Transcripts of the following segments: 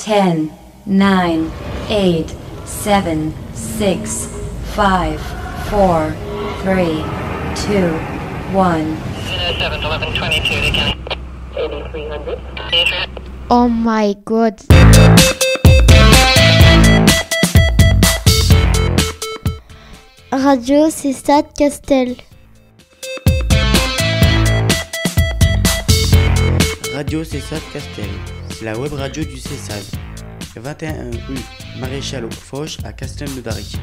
10, 9, 8, 7, 6, 5, 4, 3, 2, 1. 7-11-22 to County. 8300. Oh my god. Radio Cessat Castel. Radio Cessat Castel, c'est la web radio du Cessad. 21 rue Maréchal Foch à Castelnaudary.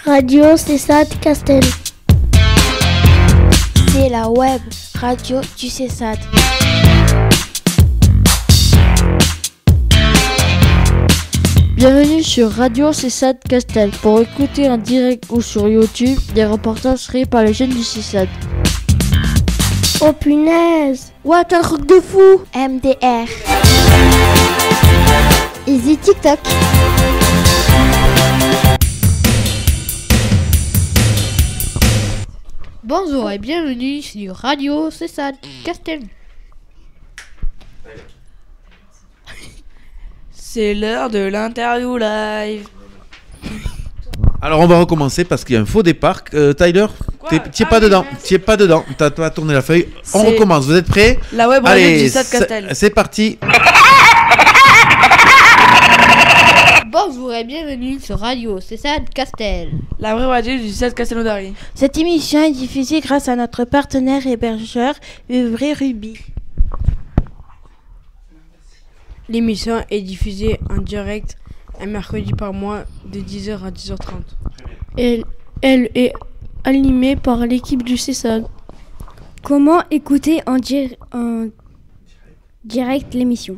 Radio Cessat Castel. C'est la web radio du Cessad. Bienvenue sur Radio Cessat Castel pour écouter en direct ou sur YouTube des reportages créés par les jeunes du Cessad. Oh punaise! Ouais, t'as un truc de fou! MDR. Easy TikTok. Bonjour et bienvenue sur Radio Cessat Castel. C'est l'heure de l'interview live. Alors on va recommencer parce qu'il y a un faux départ. Tyler, t'y es pas dedans. T'y es pas dedans. T'as pas tourné la feuille. On recommence. Vous êtes prêts? La web radio Allez, du Cessat Castel. c'est parti. Bonjour et bienvenue sur Radio Cessat Castel. La web radio du Cessat Castelnaudary. Cette émission est diffusée grâce à notre partenaire hébergeur Uvry Ruby. L'émission est diffusée en direct un mercredi par mois de 10h à 10h30. Elle est animée par l'équipe du Cessad. Comment écouter en direct l'émission?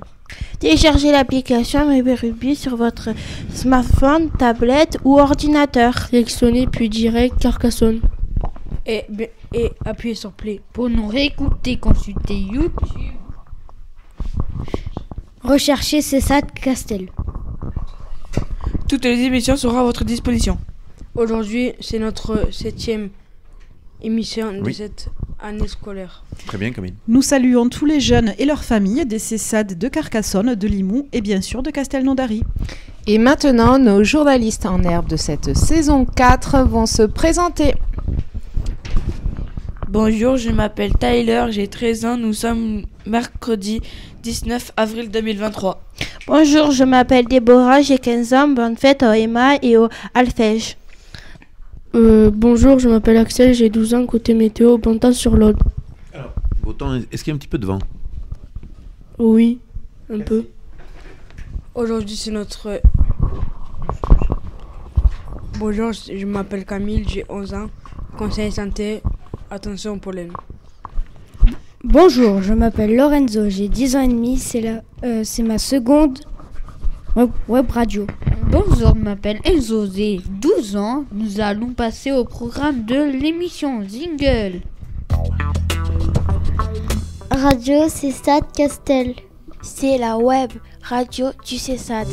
Téléchargez l'application Ruby sur votre smartphone, tablette ou ordinateur. Sélectionnez puis direct Carcassonne. Et appuyez sur play. Pour nous réécouter, consultez YouTube. Recherchez Cessat Castel. Toutes les émissions seront à votre disposition. Aujourd'hui, c'est notre 7e émission de cette année scolaire. Très bien, Camille. Nous saluons tous les jeunes et leurs familles des Cessad de Carcassonne, de Limoux et bien sûr de Castelnaudary. Et maintenant, nos journalistes en herbe de cette saison 4 vont se présenter. Bonjour, je m'appelle Tyler, j'ai 13 ans, nous sommes mercredi 19 avril 2023. Bonjour, je m'appelle Déborah, j'ai 15 ans, bonne fête au Emma et au Alfège. Bonjour, je m'appelle Axel, j'ai 12 ans, côté météo, bon temps sur l'Aude. Alors, beau temps, est-ce qu'il y a un petit peu de vent? Oui, un peu. Aujourd'hui, c'est notre... Bonjour, je m'appelle Camille, j'ai 11 ans, conseil santé, attention au pollen. Bonjour, je m'appelle Lorenzo, j'ai 10 ans et demi, c'est ma seconde web radio. Bonjour, je m'appelle Enzo, j'ai 12 ans. Nous allons passer au programme de l'émission Jingle. Radio Cessat Castel. C'est la web radio du Cessad.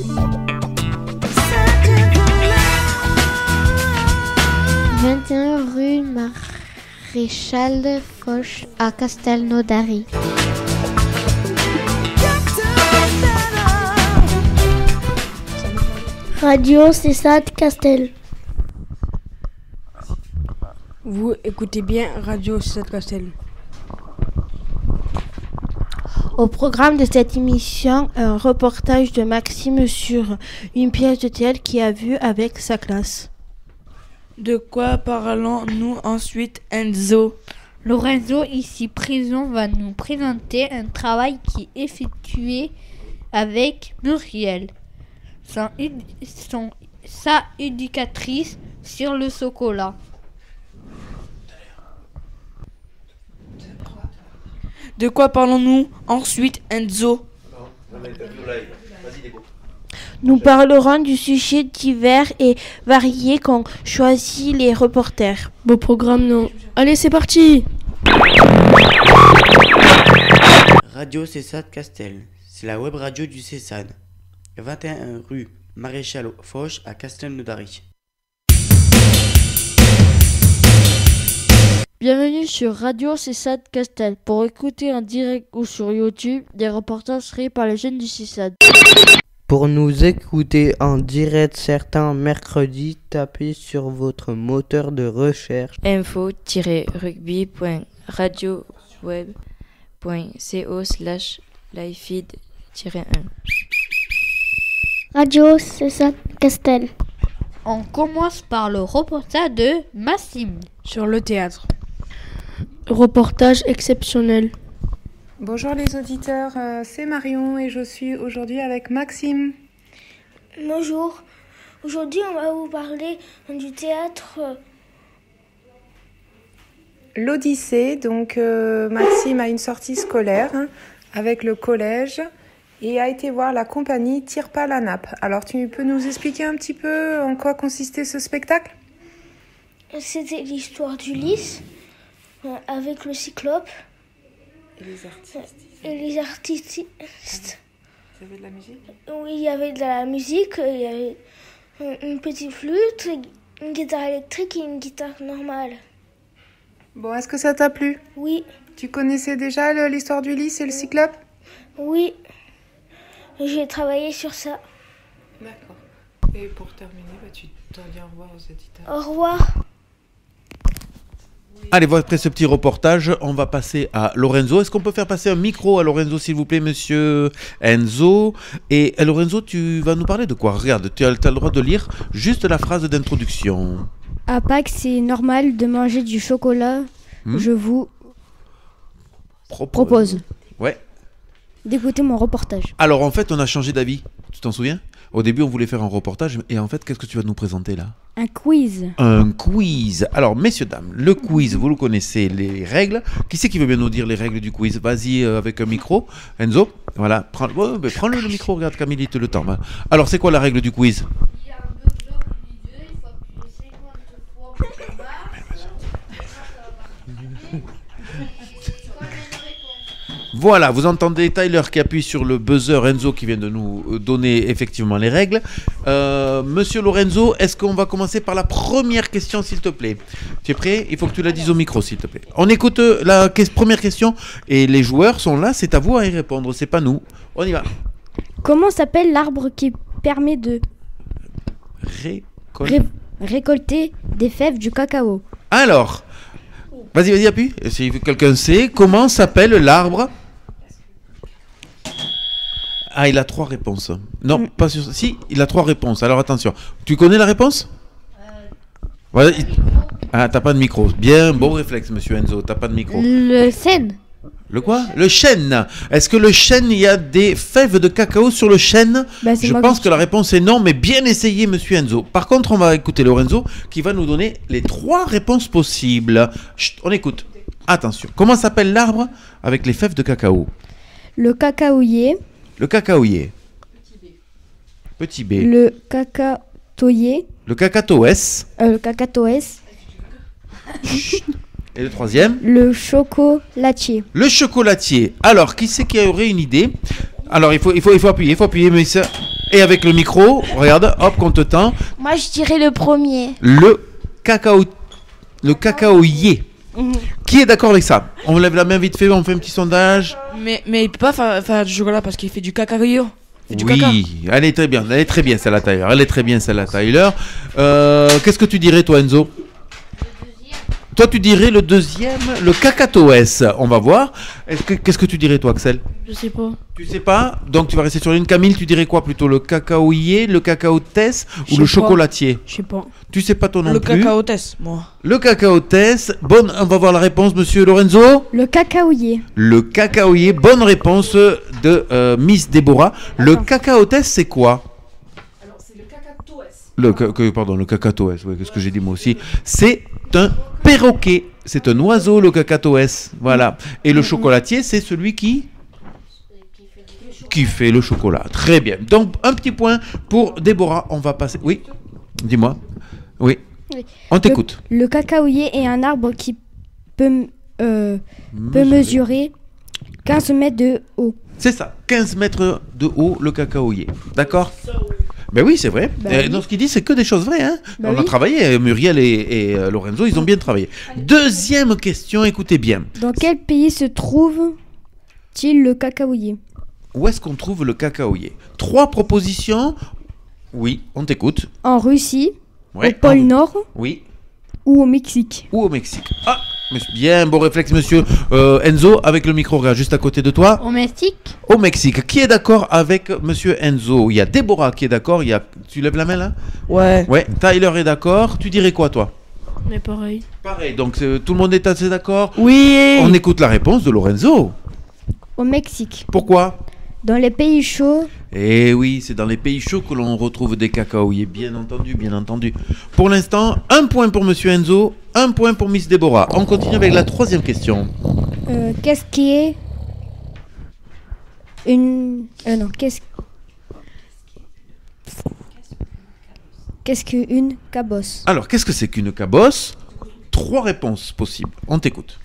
21 rue Maréchal Foch à Castelnaudary. Radio Cessat Castel. Vous écoutez bien Radio Cessat Castel. Au programme de cette émission, un reportage de Maxime sur une pièce de théâtre qu'il a vue avec sa classe. De quoi parlons-nous ensuite, Enzo? Lorenzo, ici présent, va nous présenter un travail qui est effectué avec Muriel, sa éducatrice, sur le chocolat. De quoi parlons-nous ensuite, Enzo? Nous parlerons du sujet divers et variés qu'ont choisi les reporters. Beau programme, non? Allez, c'est parti! Radio Cessat Castel, c'est la web radio du Cessad. 21 rue Maréchal Foch à Castelnaudary. Bienvenue sur Radio CESAD Castel pour écouter en direct ou sur YouTube des reportages créés par les jeunes du CESAD. Pour nous écouter en direct certains mercredis, tapez sur votre moteur de recherche info-rugby.radioweb.co/livefeed-1. Radio CESAD Castel. On commence par le reportage de Maxime. Sur le théâtre. Reportage exceptionnel. Bonjour les auditeurs, c'est Marion et je suis aujourd'hui avec Maxime. Bonjour. Aujourd'hui, on va vous parler du théâtre L'Odyssée. Donc Maxime a une sortie scolaire avec le collège et a été voir la compagnie Tire pas la nappe. Alors tu peux nous expliquer un petit peu en quoi consistait ce spectacle ? C'était l'histoire d'Ulysse avec le cyclope. Et les artistes. Et les artistes. Il y avait de la musique ? Oui, il y avait de la musique, il y avait une petite flûte, une guitare électrique et une guitare normale. Bon, est-ce que ça t'a plu ? Oui. Tu connaissais déjà l'histoire d'Ulysse et le cyclope ? Oui. J'ai travaillé sur ça. D'accord. Et pour terminer, tu t'en dis au revoir aux auditeurs. Au revoir. Allez, après ce petit reportage, on va passer à Lorenzo. Est-ce qu'on peut faire passer un micro à Lorenzo, s'il vous plaît, monsieur Enzo? Et Lorenzo, tu vas nous parler de quoi? Regarde, tu as le droit de lire juste la phrase d'introduction. À Pâques, c'est normal de manger du chocolat. Je vous propose d'écouter mon reportage. Alors, en fait, on a changé d'avis. Tu t'en souviens? Au début, on voulait faire un reportage. Et en fait, qu'est-ce que tu vas nous présenter là? Un quiz. Un quiz. Alors, messieurs, dames, le quiz, vous le connaissez, les règles. Qui c'est qui veut bien nous dire les règles du quiz? Vas-y, avec un micro. Enzo, voilà. Prends-le le micro, regarde, Camille, il te le temps. Alors, c'est quoi la règle du quiz? Voilà, vous entendez Tyler qui appuie sur le buzzer, Enzo qui vient de nous donner effectivement les règles. Monsieur Lorenzo, est-ce qu'on va commencer par la première question, s'il te plaît? Tu es prêt? Il faut que tu la dises au micro, s'il te plaît. On écoute la première question et les joueurs sont là, c'est à vous à y répondre, c'est pas nous. On y va. Comment s'appelle l'arbre qui permet de récolter des fèves du cacao? Alors, vas-y, appuie. Si quelqu'un sait, comment s'appelle l'arbre? Ah, il a 3 réponses. Non, pas sûr. Si, il a 3 réponses. Alors attention. Tu connais la réponse? Voilà. Ah, t'as pas de micro. Bien, beau réflexe, monsieur Enzo. T'as pas de micro. Le chêne. Le quoi? Le chêne. Est-ce que le chêne, il y a des fèves de cacao sur le chêne? Je pense que la réponse est non, mais bien essayé, monsieur Enzo. Par contre, on va écouter Lorenzo qui va nous donner les 3 réponses possibles. Chut, on écoute. Attention. Comment s'appelle l'arbre avec les fèves de cacao? Le cacaoyer. Le cacaoyer. Petit B. Le cacatoyer. Le cacatoès. Le cacatoès. Et le 3e? Le chocolatier. Le chocolatier. Alors, qui c'est qui aurait une idée? Alors, il faut appuyer, mais ça... Et avec le micro, regarde, hop, compte temps. Moi, je dirais le premier. Le cacaoyer. Qui est d'accord avec ça? On lève la main vite fait, on fait un petit sondage. Mais il peut pas faire du chocolat parce qu'il fait du cacao. Oui, elle est très bien celle-là, Tyler. Qu'est-ce que tu dirais, toi, Enzo? Toi, tu dirais le 2e, le cacatoès. On va voir. Qu'est-ce que tu dirais, toi, Axel? Je sais pas. Tu sais pas? Donc, tu vas rester sur l'une. Camille, tu dirais quoi plutôt? Le cacaoyer, le cacaotès ou le chocolatier? Je sais pas. Tu sais pas toi non plus? Le cacaotès, moi. Le cacaotès. Bonne, on va voir la réponse, monsieur Lorenzo. Le cacaoyer. Le cacaoyer. Bonne réponse de Miss Déborah. Le cacaotès, c'est quoi? Alors, c'est le cacatoès. Le cacatoès, oui, qu'est-ce que j'ai dit moi aussi? C'est un perroquet, c'est un oiseau, le cacatoès, voilà. Et le chocolatier, c'est celui qui fait le chocolat. Très bien. Donc, un petit point pour Déborah. On va passer... Oui, dis-moi. Oui, on t'écoute. Le cacaoyer est un arbre qui peut mesurer 15 mètres de haut. C'est ça, 15 mètres de haut, le cacaoyer. D'accord? Ben oui, c'est vrai. Oui. Dans ce qu'il dit, c'est que des choses vraies. Hein. Bah On a oui. travaillé, Muriel et Lorenzo, ils ont bien travaillé. Deuxième question, écoutez bien. Dans quel pays se trouve-t-il le cacaoyer? Où est-ce qu'on trouve le cacaoyer? 3 propositions. Oui, on t'écoute. En Russie, Ouais, au pôle Nord Oui. ou au Mexique? Ou au Mexique. Ah, mais c'est bien, beau réflexe, monsieur. Enzo, avec le micro, regarde, juste à côté de toi. Au Mexique? Au Mexique. Qui est d'accord avec monsieur Enzo? Il y a Déborah qui est d'accord. Tu lèves la main là? Ouais. Ouais. Tyler est d'accord. Tu dirais quoi, toi? Mais pareil. Pareil. Donc tout le monde est assez d'accord? Oui. On écoute la réponse de Lorenzo. Au Mexique. Pourquoi? Dans les pays chauds, Eh oui, c'est dans les pays chauds que l'on retrouve des cacaoyers, bien entendu, bien entendu. Pour l'instant, 1 point pour monsieur Enzo, 1 point pour Miss Déborah. On continue avec la 3e question. qu'est-ce qui est une... non, qu'est-ce qu'une cabosse? Alors, qu'est-ce que c'est qu'une cabosse? 3 réponses possibles. On t'écoute.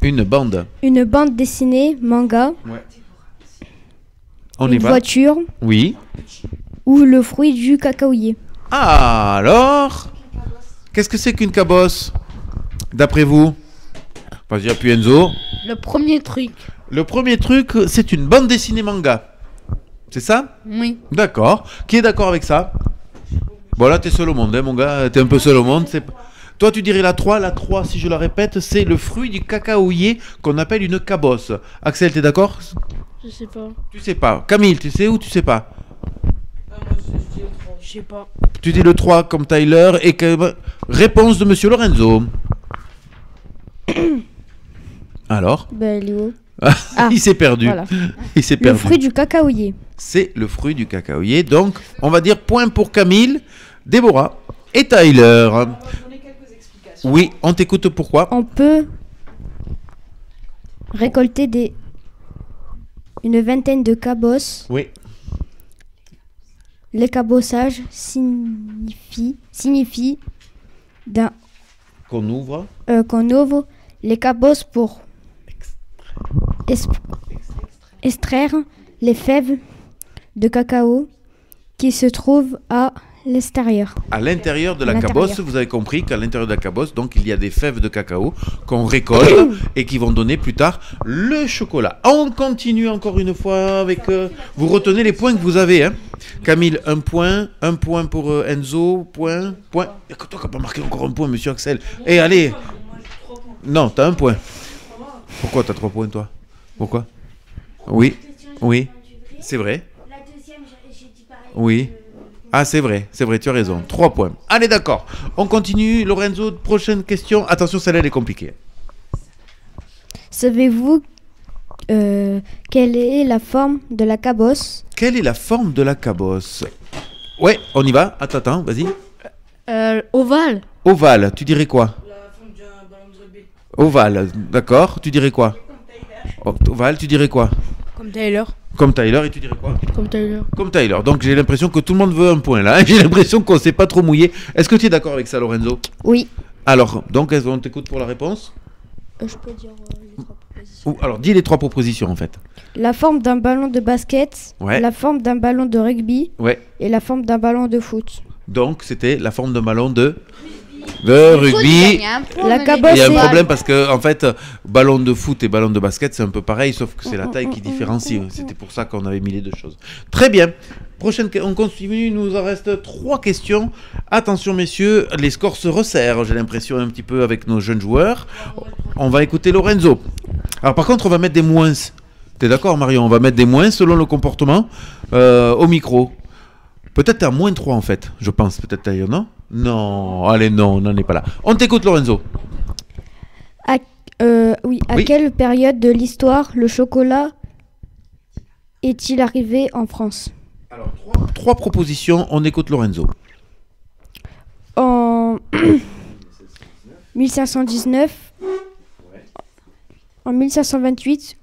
Une bande. Une bande dessinée, manga, Ouais. On y une va. voiture Oui. ou le fruit du cacaoyer. Ah, alors, qu'est-ce que c'est qu'une cabosse? D'après vous? Vas-y, appuie Enzo. Le premier truc. Le premier truc, c'est une bande dessinée manga. C'est ça? Oui. D'accord. Qui est d'accord avec ça? Bon, là, t'es seul au monde, hein, mon gars. T'es un peu seul au monde. Toi, tu dirais la 3. La 3, si je la répète, c'est le fruit du cacaoyer qu'on appelle une cabosse. Axel, t'es d'accord? Je sais pas. Tu sais pas. Camille, tu sais ou tu sais pas? Je sais pas. Tu dis le 3 comme Tyler. Réponse de monsieur Lorenzo. Alors? Ben, il est où? Il s'est perdu. Voilà. Il s'est Le perdu. fruit du cacaoyer. C'est le fruit du cacaoyer. Donc, on va dire point pour Camille, Déborah et Tyler. Oui, on t'écoute pourquoi? On peut récolter une vingtaine de cabosses. Oui. Les cabossages signifie Qu'on ouvre. qu'on ouvre les cabosses pour extraire les fèves de cacao qui se trouvent à l'extérieur. À l'intérieur de la À cabosse, l'intérieur. vous avez compris qu'à l'intérieur de la cabosse, donc il y a des fèves de cacao qu'on récolte et qui vont donner plus tard le chocolat. On continue encore une fois avec... vous retenez les points que vous avez. Hein. Camille, 1 point. 1 point pour Enzo. Point. Et que toi qui n'as pas marqué encore un point, monsieur Axel. Eh, allez. Non, t'as 1 point. Pourquoi t'as 3 points, toi? Pourquoi? Oui. Oui. C'est vrai. Oui. Ah, c'est vrai, tu as raison. 3 points. Allez, d'accord. On continue. Lorenzo, prochaine question. Attention, celle-là, elle est compliquée. Savez-vous quelle est la forme de la cabosse? Quelle est la forme de la cabosse? Ouais, on y va. Attends, vas-y. Ovale. Ovale, tu dirais quoi? Ovale, d'accord. Tu dirais quoi? Ovale, tu dirais quoi? Comme Tyler. Comme Tyler, et tu dirais quoi? Comme Tyler. Comme Tyler. Donc j'ai l'impression que tout le monde veut un point là. J'ai l'impression qu'on s'est pas trop mouillé. Est-ce que tu es d'accord avec ça, Lorenzo? Oui. Alors, donc, on t'écoute pour la réponse? Je peux dire les 3 propositions. Alors, dis les 3 propositions en fait. La forme d'un ballon de basket, Ouais. la forme d'un ballon de rugby Ouais. et la forme d'un ballon de foot. Donc, c'était la forme d'un ballon de rugby. La cabosse Il y a un est- problème parce que, en fait, ballon de foot et ballon de basket, c'est un peu pareil, sauf que c'est la taille qui différencie. C'était pour ça qu'on avait mis les 2 choses. Très bien. On continue. Il nous en reste 3 questions. Attention, messieurs, les scores se resserrent. J'ai l'impression un petit peu avec nos jeunes joueurs. On va écouter Lorenzo. Alors, par contre, on va mettre des moins. T'es d'accord, Marion? On va mettre des moins selon le comportement au micro. Peut-être t'es à moins 3 en fait, je pense. Peut-être d'ailleurs, non? Non, allez, non, on n'en est pas là. On t'écoute, Lorenzo. À quelle période de l'histoire le chocolat est-il arrivé en France? Alors, 3 propositions, on écoute Lorenzo. En 1519, en 1528,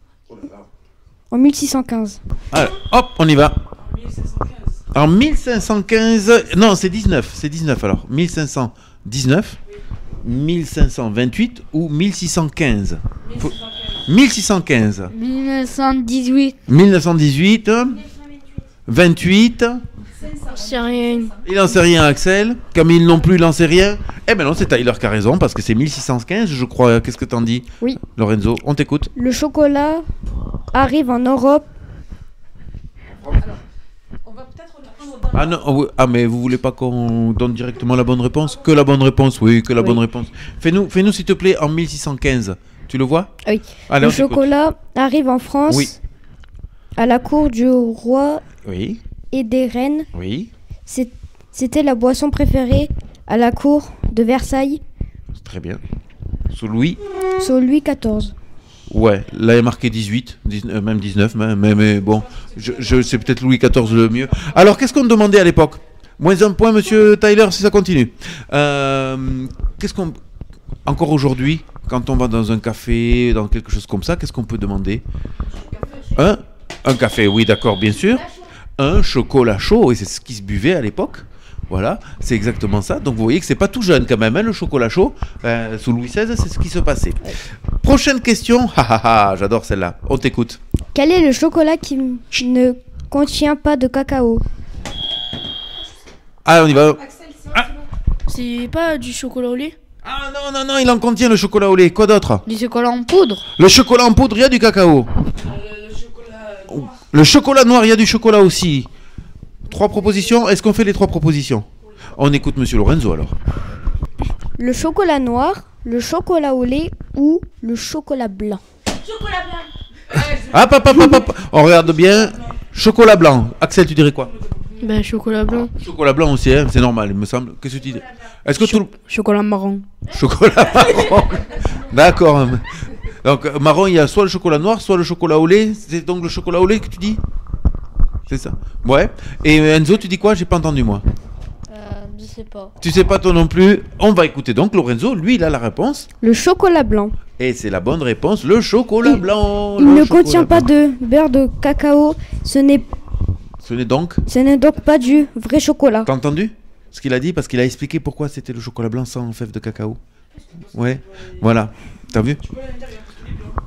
en 1615. Alors, hop, on y va. En 1515, non, c'est 19 alors. 1519, 1528 ou 1615? 1615. 1918. 1918. 28. C'est rien. Il n'en sait rien, Axel. Camille non plus, il n'en sait rien. Eh ben non, c'est Tyler qui a raison, parce que c'est 1615, je crois. Qu'est-ce que t'en dis? Oui. Lorenzo, on t'écoute. Le chocolat arrive en Europe. Ah non, oh oui. Ah mais vous voulez pas qu'on donne directement la bonne réponse? Que la bonne réponse, oui, que la bonne réponse. Fais-nous s'il te plaît en 1615. Tu le vois? Oui. Allez, le chocolat arrive en France. Oui. À la cour du roi Oui. et des reines. Oui. C'était la boisson préférée à la cour de Versailles. Très bien. Sous Louis? Sous Louis XIV. Ouais, là il est marqué 18, même 19, mais bon, c'est peut-être Louis XIV le mieux. Alors qu'est-ce qu'on demandait à l'époque? Moins un point, monsieur Tyler, si ça continue. Qu'est-ce qu'on... Encore aujourd'hui, quand on va dans un café, dans quelque chose comme ça, qu'est-ce qu'on peut demander? Un café, oui, d'accord, bien sûr. Un chocolat chaud, et c'est ce qui se buvait à l'époque. Voilà, c'est exactement ça. Donc vous voyez que c'est pas tout jeune quand même, hein, le chocolat chaud. Sous Louis XVI, c'est ce qui se passait. Prochaine question. J'adore celle-là. On t'écoute. Quel est le chocolat qui ne contient pas de cacao? Ah, on y va. C'est pas du chocolat au lait? Ah non, il en contient le chocolat au lait. Quoi d'autre? Du chocolat en poudre. Le chocolat en poudre, il y a du cacao. Le chocolat noir, il y a du chocolat aussi. 3 propositions. Est-ce qu'on fait les 3 propositions? On écoute monsieur Lorenzo alors. Le chocolat noir, le chocolat au lait ou le chocolat blanc? Chocolat blanc. Hop. On regarde bien. Chocolat blanc. Axel, tu dirais quoi? Ben, chocolat blanc. Chocolat blanc aussi, hein, c'est normal, il me semble. Qu'est-ce que tu dis? Est-ce que Chocolat marron. Chocolat marron. D'accord. Donc marron, il y a soit le chocolat noir, soit le chocolat au lait. C'est donc le chocolat au lait que tu dis? C'est ça? Ouais. Et Enzo, tu dis quoi? J'ai pas entendu moi. Je sais pas. Tu sais pas toi non plus. On va écouter donc Lorenzo, lui il a la réponse. Le chocolat blanc. Et c'est la bonne réponse, le chocolat blanc. Il ne contient pas de beurre de cacao. Ce n'est donc pas du vrai chocolat. T'as entendu ce qu'il a dit? Parce qu'il a expliqué pourquoi c'était le chocolat blanc sans fève de cacao. Ouais, voilà. T'as vu?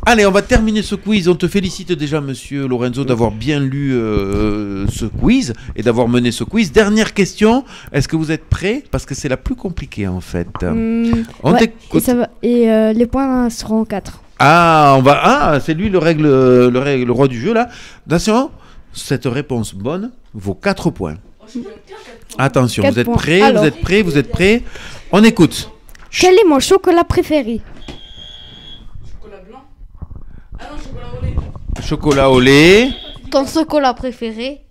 Allez, on va terminer ce quiz. On te félicite déjà, monsieur Lorenzo, d'avoir bien lu ce quiz et d'avoir mené ce quiz. Dernière question. Est-ce que vous êtes prêts? Parce que c'est la plus compliquée, en fait. On t'écoute. Et les points seront 4. C'est lui le roi du jeu, là. Attention, cette réponse bonne vaut 4 points. Attention, vous êtes prêts? Alors. Vous êtes prêts? On écoute. Quel est mon chocolat préféré? Chocolat au lait. Ton chocolat préféré?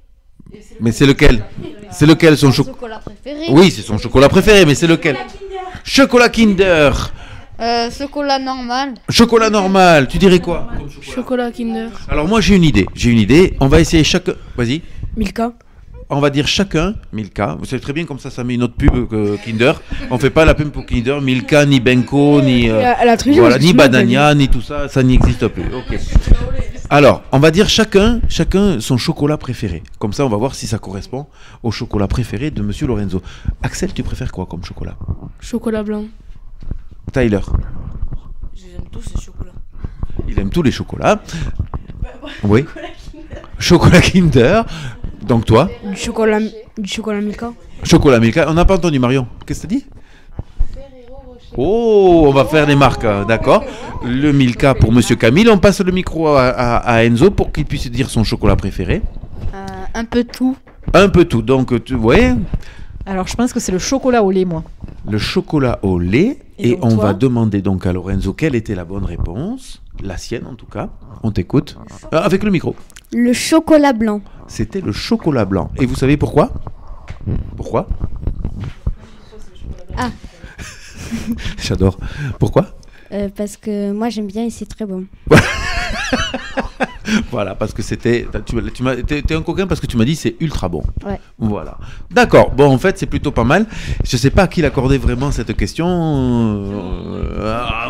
Mais c'est lequel? C'est lequel son chocolat préféré? Oui, c'est son chocolat préféré, mais c'est lequel? Chocolat Kinder. Chocolat normal. Chocolat normal, tu dirais quoi? Chocolat Kinder. Alors moi j'ai une idée. On va essayer chacun. Vas-y. Milka. On va dire chacun Milka. Vous savez très bien comme ça met une autre pub que Kinder. On fait pas la pub pour Kinder, Milka, ni Benko, ni ni Banania, ni tout ça. Ça n'existe plus. Ok. Alors, on va dire chacun son chocolat préféré. Comme ça, on va voir si ça correspond au chocolat préféré de monsieur Lorenzo. Axel, tu préfères quoi comme chocolat? Chocolat blanc. Tyler. J'aime tous ces chocolats. Il aime tous les chocolats. Oui. Chocolat Kinder. Donc toi? Du chocolat Milka. Chocolat Milka. On n'a pas entendu Marion. Qu'est-ce que tu as dit? Oh, on va faire les marques, d'accord. Le Milka pour monsieur Camille. On passe le micro à Enzo pour qu'il puisse dire son chocolat préféré. Un peu tout. Un peu tout. Donc, tu vois. Alors, je pense que c'est le chocolat au lait, moi. Le chocolat au lait. Et on toi va demander donc à Lorenzo quelle était la bonne réponse. La sienne, en tout cas. On t'écoute. Avec le micro. Le chocolat blanc. C'était le chocolat blanc. Et vous savez pourquoi? Pourquoi? Ah. J'adore. Pourquoi? Parce que moi j'aime bien et c'est très bon. Voilà, parce que c'était... T'es un coquin parce que tu m'as dit c'est ultra bon. Ouais. Voilà. D'accord. Bon, en fait, c'est plutôt pas mal. Je sais pas à qui l'accorder vraiment cette question.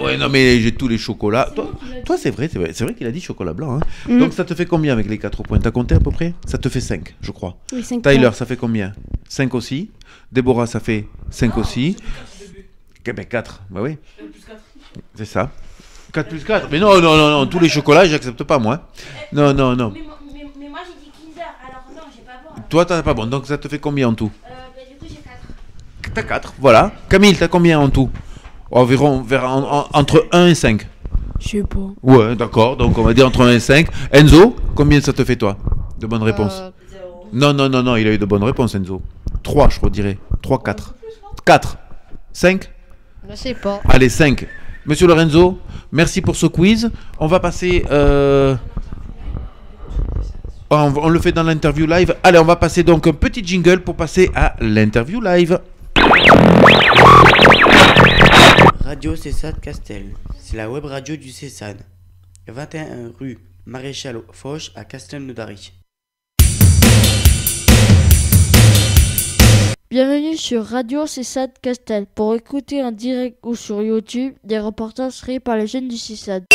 Ouais, non, mais j'ai tous les chocolats. Toi, c'est vrai qu'il a dit chocolat blanc. Hein. Donc, ça te fait combien avec les 4 points? T'as compté à peu près? Ça te fait 5, je crois. Oui, 5 Tyler, points. ça fait combien? 5 aussi. Déborah, ça fait 5 aussi. Ben 4, bah oui. C'est ça. 4 plus 4. Mais non, tous les chocolats, j'accepte pas, moi. Non. Mais moi j'ai dit Kinder, alors non, j'ai pas bon. Toi, t'as pas bon. Donc, ça te fait combien en tout? Du coup, j'ai 4. T'as 4, voilà. Camille, t'as combien en tout? Environ entre 1 et 5. Je sais pas. Ouais, d'accord. Donc, on va dire entre 1 et 5. Enzo, combien ça te fait, toi, de bonnes réponses? Non, il a eu de bonnes réponses, Enzo. 3, je dirais. 3, 4. 4. 5? Je sais pas. Allez, 5. Monsieur Lorenzo, merci pour ce quiz. On va passer... On le fait dans l'interview live. Allez, on va passer donc un petit jingle pour passer à l'interview live. Radio CESAD Castel, c'est la web radio du CESAD. 21 rue Maréchal Foch à Castelnaudary. Bienvenue sur Radio CESAD Castel. Pour écouter en direct ou sur YouTube, des reportages créés par les jeunes du CESAD.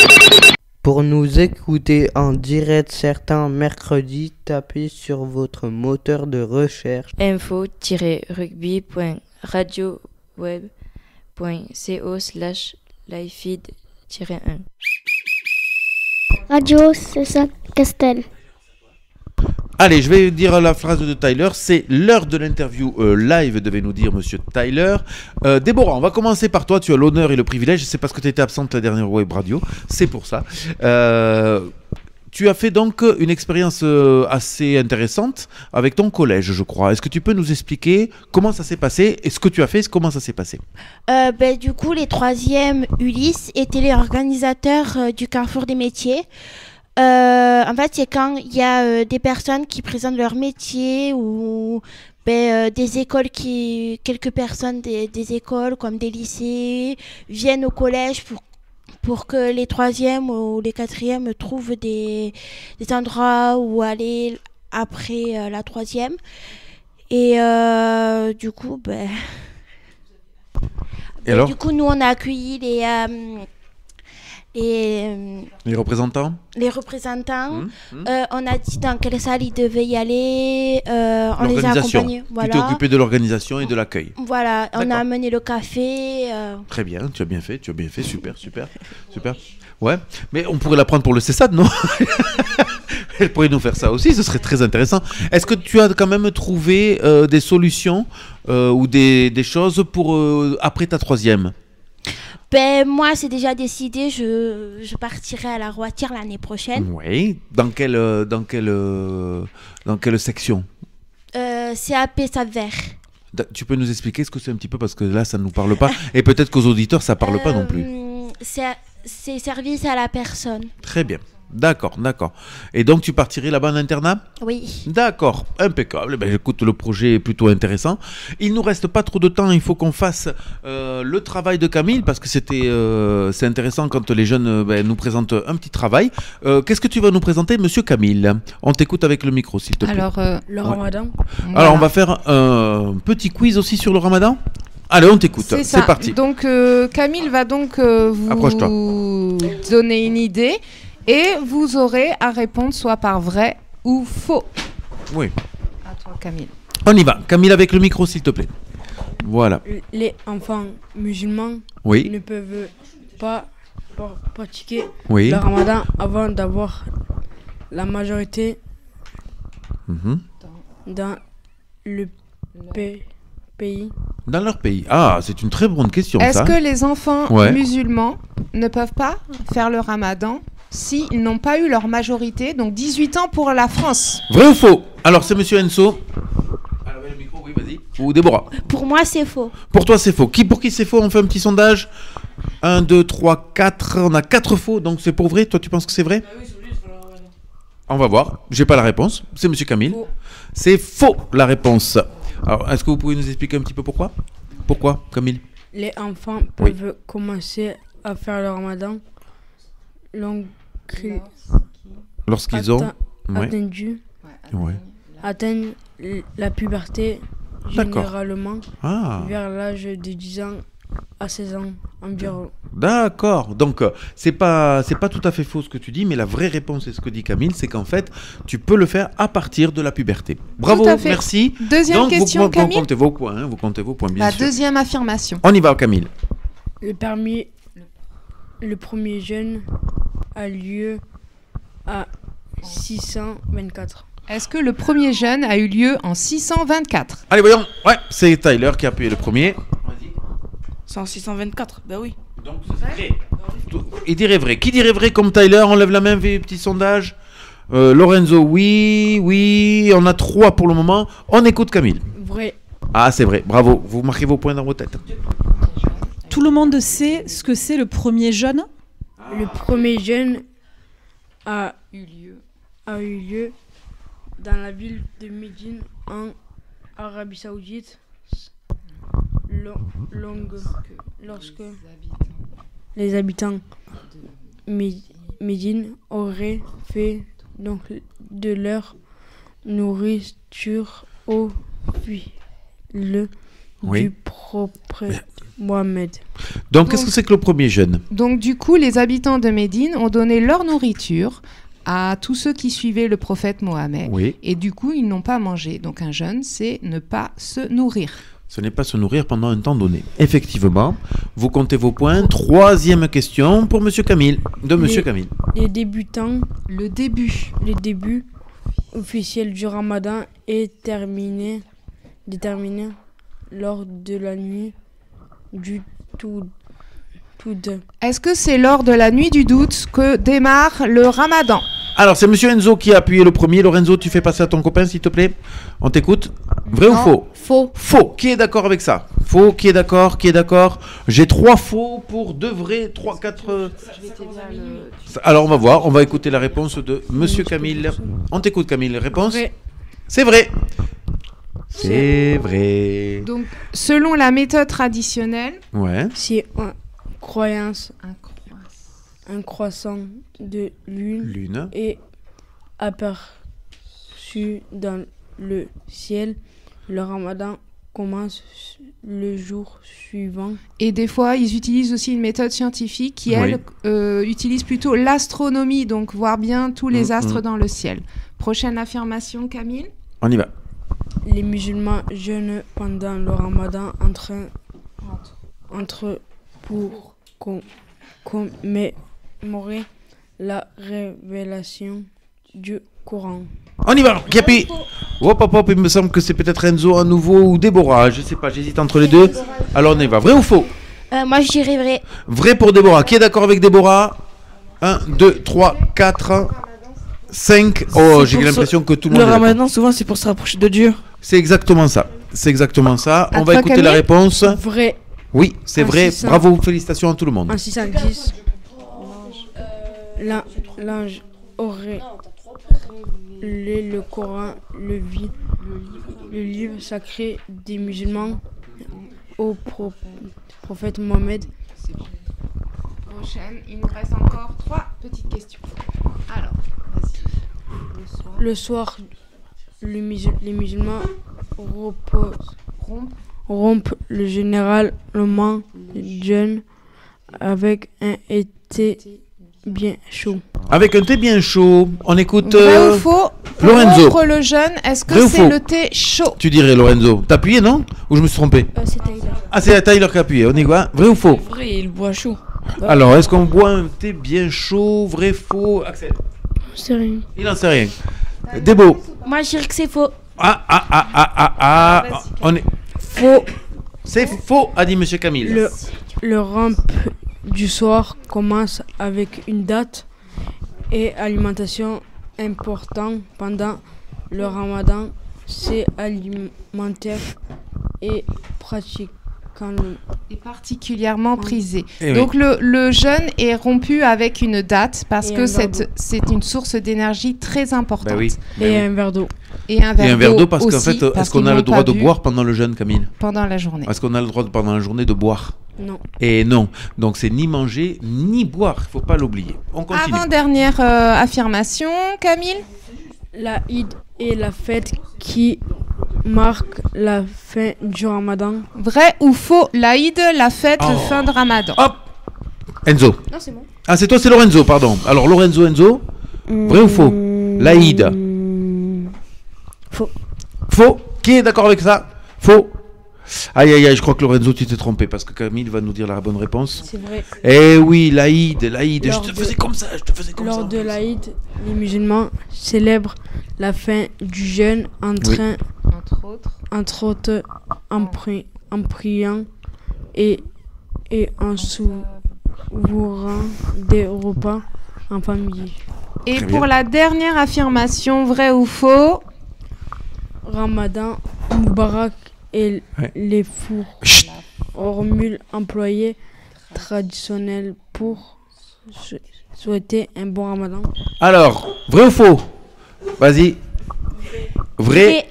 Pour nous écouter en direct certains mercredis, tapez sur votre moteur de recherche info-rugby.radioweb.co/livefeed-1. Radio CESAD Castel. Allez, je vais dire la phrase de Tyler. C'est l'heure de l'interview live, devait nous dire monsieur Tyler. Déborah, on va commencer par toi. Tu as l'honneur et le privilège. C'est parce que tu étais absente la dernière web radio. C'est pour ça. Tu as fait donc une expérience assez intéressante avec ton collège, je crois. Est-ce que tu peux nous expliquer comment ça s'est passé et ce que tu as fait, comment ça s'est passé? Du coup, les 3e Ulysse étaient les organisateurs du Carrefour des métiers. En fait, c'est quand il y a des personnes qui présentent leur métier ou des écoles quelques personnes des écoles comme des lycées viennent au collège pour que les 3e ou les 4e trouvent des endroits où aller après la 3e. Et du coup, du coup, nous on a accueilli les représentants. On a dit dans quelle salle ils devaient y aller. On les a accompagnés. Voilà. Tu t'es occupé de l'organisation et de l'accueil. Voilà, on a amené le café. Très bien, tu as bien fait, super. Ouais, mais on pourrait la prendre pour le CESAD, non? Elle pourrait nous faire ça aussi, ce serait très intéressant. Est-ce que tu as quand même trouvé des solutions ou des choses pour après ta 3e? Moi, c'est déjà décidé, je partirai à la Roitière l'année prochaine. Oui, dans quelle section? CAP Save-Vert. Tu peux nous expliquer ce que c'est un petit peu, parce que là, ça ne nous parle pas, et peut-être qu'aux auditeurs, ça ne parle pas non plus. C'est service à la personne. Très bien. D'accord. Et donc, tu partirais là-bas en internat? Oui. D'accord, impeccable. Écoute, le projet est plutôt intéressant. Il nous reste pas trop de temps, il faut qu'on fasse le travail de Camille, parce que c'est intéressant quand les jeunes nous présentent un petit travail. Qu'est-ce que tu vas nous présenter, monsieur Camille? On t'écoute avec le micro, s'il te plaît. Alors, le ramadan. Voilà. Alors, on va faire un petit quiz aussi sur le ramadan. Allez, on t'écoute, c'est parti. Donc, Camille va donc vous donner une idée. Et vous aurez à répondre soit par vrai ou faux. Oui. À toi, Camille. On y va. Camille, avec le micro, s'il te plaît. Voilà. Les enfants musulmans ne peuvent pas pratiquer le ramadan avant d'avoir la majorité dans le pays. Dans leur pays. Ah, c'est une très bonne question. Est-ce que les enfants musulmans ne peuvent pas faire le ramadan s'ils n'ont pas eu leur majorité, donc 18 ans pour la France? Vrai ou faux? Alors, c'est monsieur Enzo. Alors, le micro, oui, vas-y. Ou Déborah? Pour moi, c'est faux. Pour toi, c'est faux. Pour qui c'est faux? On fait un petit sondage. 1, 2, 3, 4. On a 4 faux, donc c'est pour vrai. Toi, tu penses que c'est vrai? On va voir. J'ai pas la réponse. C'est monsieur Camille. Faux. C'est faux, la réponse. Alors, est-ce que vous pouvez nous expliquer un petit peu pourquoi? Pourquoi, Camille? Les enfants peuvent commencer à faire le ramadan lorsqu'ils ont atteignent la puberté généralement vers l'âge de 10 ans à 16 ans environ. D'accord, donc c'est pas tout à fait faux ce que tu dis, mais la vraie réponse, c'est ce que dit Camille, c'est qu'en fait tu peux le faire à partir de la puberté. Bravo, merci. Deuxième question, Camille. Vous comptez vos points, bien sûr. La deuxième affirmation. On y va, Camille. Le premier jeûne a lieu à 624. Est-ce que le premier jeûne a eu lieu en 624? Allez, voyons. Ouais, c'est Tyler qui a appuyé le premier. C'est en 624, bah oui. Donc c'est vrai. Il dirait vrai. Qui dirait vrai comme Tyler? On lève la main, fait un petit sondage. Lorenzo, oui. On a 3 pour le moment. On écoute Camille. Vrai. Ah, c'est vrai. Bravo. Vous marquez vos points dans vos têtes. Tout le monde sait ce que c'est le premier jeûne? Le premier jeûne a eu lieu dans la ville de Médine en Arabie Saoudite lorsque les habitants Médine auraient fait donc de leur nourriture au du prophète Mohamed. Donc qu'est-ce que c'est que le premier jeûne? Donc du coup, les habitants de Médine ont donné leur nourriture à tous ceux qui suivaient le prophète Mohamed. Oui. Et du coup, ils n'ont pas mangé. Donc un jeûne, c'est ne pas se nourrir. Ce n'est pas se nourrir pendant un temps donné. Effectivement, vous comptez vos points. 3e question pour Monsieur Camille. Camille. Les débutants. Le début officiel du Ramadan est déterminé lors de la nuit du doute. Est-ce que c'est lors de la nuit du doute que démarre le Ramadan? Alors, c'est Monsieur Enzo qui a appuyé le premier. Lorenzo, tu fais passer à ton copain, s'il te plaît. On t'écoute. Vrai ou faux? Faux. Faux. Qui est d'accord avec ça? Faux. Qui est d'accord? J'ai 3 faux pour 2 vrais, 3, 4... Alors, on va voir. On va écouter la réponse de Monsieur Camille. On t'écoute, Camille. Réponse? Vrai. C'est vrai. C'est vrai. Donc, selon la méthode traditionnelle, c'est un croissant de lune est aperçu dans le ciel. Le Ramadan commence le jour suivant. Et des fois, ils utilisent aussi une méthode scientifique qui, elle, utilise plutôt l'astronomie, donc voir bien tous les astres dans le ciel. Prochaine affirmation, Camille. On y va. Les musulmans jeûnent pendant le Ramadan pour commémorer la révélation du Coran. On y va, Capi. Hop, il me semble que c'est peut-être Enzo à nouveau ou Déborah. Je sais pas, j'hésite entre les deux. Alors on y va. Vrai ou faux? Moi je dirais vrai. Vrai pour Déborah. Qui est d'accord avec Déborah? 1, 2, 3, 4, 5. Oh, j'ai l'impression que tout le monde. Le Ramadan, souvent, c'est pour se rapprocher de Dieu. C'est exactement ça. On va écouter la réponse. Vrai. Oui, c'est vrai. Bravo, félicitations à tout le monde. En 610, l'ange aurait révélé le Coran, le livre sacré des musulmans, au prophète Mohamed. Prochaine, il nous reste encore 3 petites questions. Alors, vas-y. Le soir, les musulmans rompent le généralement jeûne avec un thé bien chaud. Avec un thé bien chaud, on écoute Vrai ou faux? Lorenzo. Pour le jeûne, est-ce que c'est le thé chaud? Tu dirais Lorenzo. T'as appuyé, non? Ou je me suis trompé? C'est Tyler. Ah, c'est Tyler qui a appuyé. On y va. Vrai ou faux? Vrai, il boit chaud. Alors, est-ce qu'on boit un thé bien chaud? Vrai, faux? Axel? C'est rien. Il n'en sait rien. Débo? Moi je dirais que c'est faux. On est... Faux. C'est faux, a dit Monsieur Camille. Le rampe du soir commence avec une date et alimentation importante pendant le Ramadan. C'est alimentaire et particulièrement prisé. Et donc le jeûne est rompu avec une date parce que c'est une source d'énergie très importante. Et un verre d'eau. Et un verre d'eau parce qu'en fait, est-ce qu'on a le droit de boire pendant le jeûne, Camille? Pendant la journée. Est-ce qu'on a le droit pendant la journée de boire? Non. Et non. Donc c'est ni manger ni boire. Il ne faut pas l'oublier. On continue. Avant-dernière affirmation, Camille. La Eid est la fête qui marque la fin du Ramadan. Vrai ou faux? L'Aïd, la fête de fin de Ramadan. Hop. Enzo. Non, c'est bon. Ah, c'est toi, c'est Lorenzo, pardon. Alors Lorenzo, Enzo. Vrai ou faux? L'Aïd. Faux. Faux. Qui est d'accord avec ça? Faux. Aïe, aïe, aïe, je crois que Lorenzo, tu t'es trompé parce que Camille va nous dire la bonne réponse. C'est vrai. Eh oui, l'Aïd, je te faisais comme ça, Lors de l'Aïd, les musulmans célèbrent la fin du jeûne entre autres, en priant et en s'ouvrant des repas en famille. Et pour la dernière affirmation, vrai ou faux? Ramadan Moubarak et les formules employées traditionnelles pour souhaiter un bon Ramadan. Alors, vrai ou faux? Vas-y. Vrai.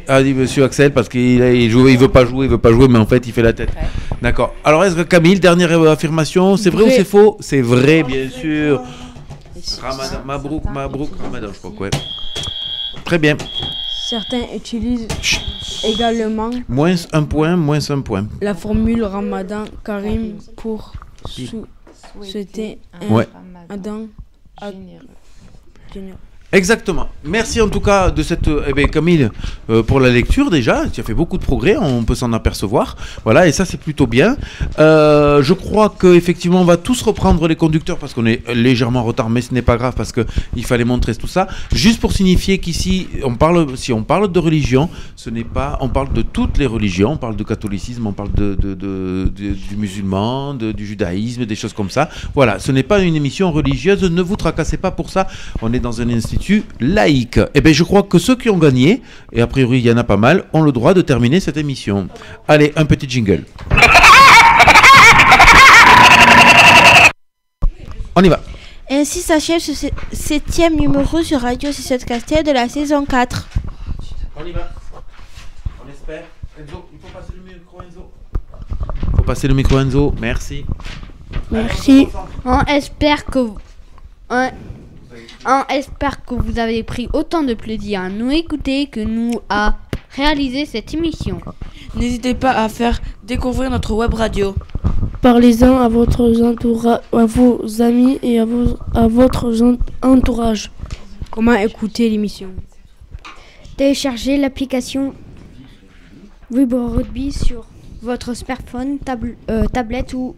A dit monsieur Axel parce qu'il veut pas jouer, mais en fait il fait la tête. D'accord. Alors est-ce que Camille, dernière affirmation, c'est vrai ou c'est faux? C'est vrai, bien sûr. Ramadan, Mabrouk, Ramadan, je crois que ouais. Très bien. Certains utilisent également moins un point. La formule Ramadan Karim pour souhaiter un Ramadan généreux. Exactement. Merci en tout cas de cette Camille pour la lecture déjà. Tu as fait beaucoup de progrès, on peut s'en apercevoir. Voilà, et ça c'est plutôt bien. Je crois qu'effectivement on va tous reprendre les conducteurs parce qu'on est légèrement en retard, mais ce n'est pas grave parce que il fallait montrer tout ça. Juste pour signifier qu'ici si on parle de religion, ce n'est pas, on parle de toutes les religions. On parle de catholicisme, on parle du musulman, du judaïsme, des choses comme ça. Voilà, ce n'est pas une émission religieuse. Ne vous tracassez pas pour ça. On est dans un institut laïque. Eh bien, je crois que ceux qui ont gagné, et a priori il y en a pas mal, ont le droit de terminer cette émission. Allez, un petit jingle. On y va. Ainsi s'achève ce 7e numéro sur Radio C7 Castel de la saison 4. On y va. On espère. Enzo, il faut passer le micro, Enzo. Il faut passer le micro, Enzo. Merci. Merci. On espère que vous avez pris autant de plaisir à nous écouter que nous à réaliser cette émission. N'hésitez pas à faire découvrir notre web radio. Parlez-en à vos amis et à votre entourage. Comment écouter l'émission? Téléchargez l'application Vibro Rugby sur votre smartphone, tablette ou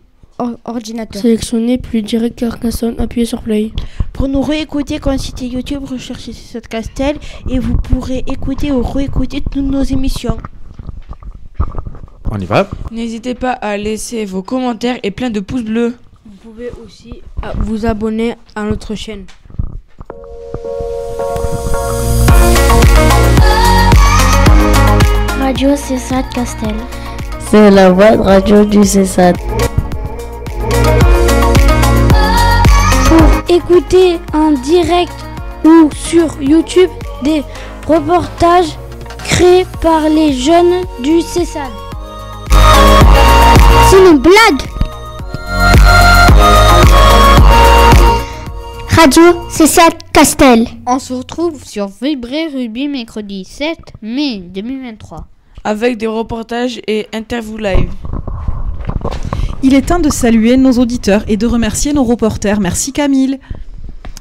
ordinateur. Sélectionnez puis direct Carcassonne, appuyez sur play. Pour nous réécouter, consultez YouTube, recherchez C7 Castel et vous pourrez écouter ou réécouter toutes nos émissions. On y va. N'hésitez pas à laisser vos commentaires et plein de pouces bleus. Vous pouvez aussi vous abonner à notre chaîne. Radio C7 Castel. C'est la web radio du C7. Pour écouter en direct ou sur YouTube des reportages créés par les jeunes du CESAD. C'est une blague. Radio C7 Castel. On se retrouve sur Vibrer Rugby mercredi 7 mai 2023. Avec des reportages et interviews live. Il est temps de saluer nos auditeurs et de remercier nos reporters. Merci Camille.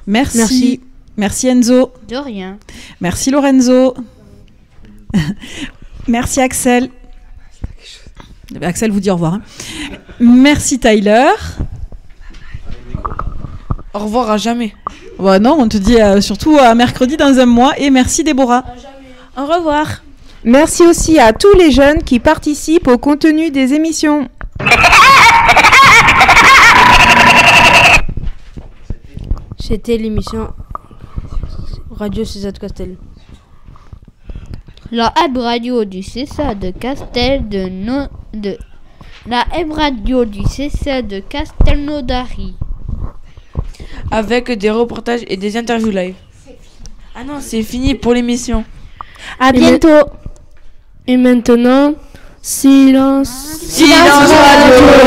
Merci. Merci Enzo. De rien. Merci Lorenzo. Merci Axel. Axel vous dit au revoir. Hein. Merci Tyler. Au revoir à jamais. Ouais, non, on te dit surtout à mercredi dans un mois. Et merci Déborah. Au revoir. Merci aussi à tous les jeunes qui participent au contenu des émissions. C'était l'émission Radio C7 Castel. La web radio du C7 de Castel la web radio du C7 de Castelnaudary. Avec des reportages et des interviews live. Ah non, c'est fini pour l'émission. À bientôt. Et maintenant, silence. Silence radio.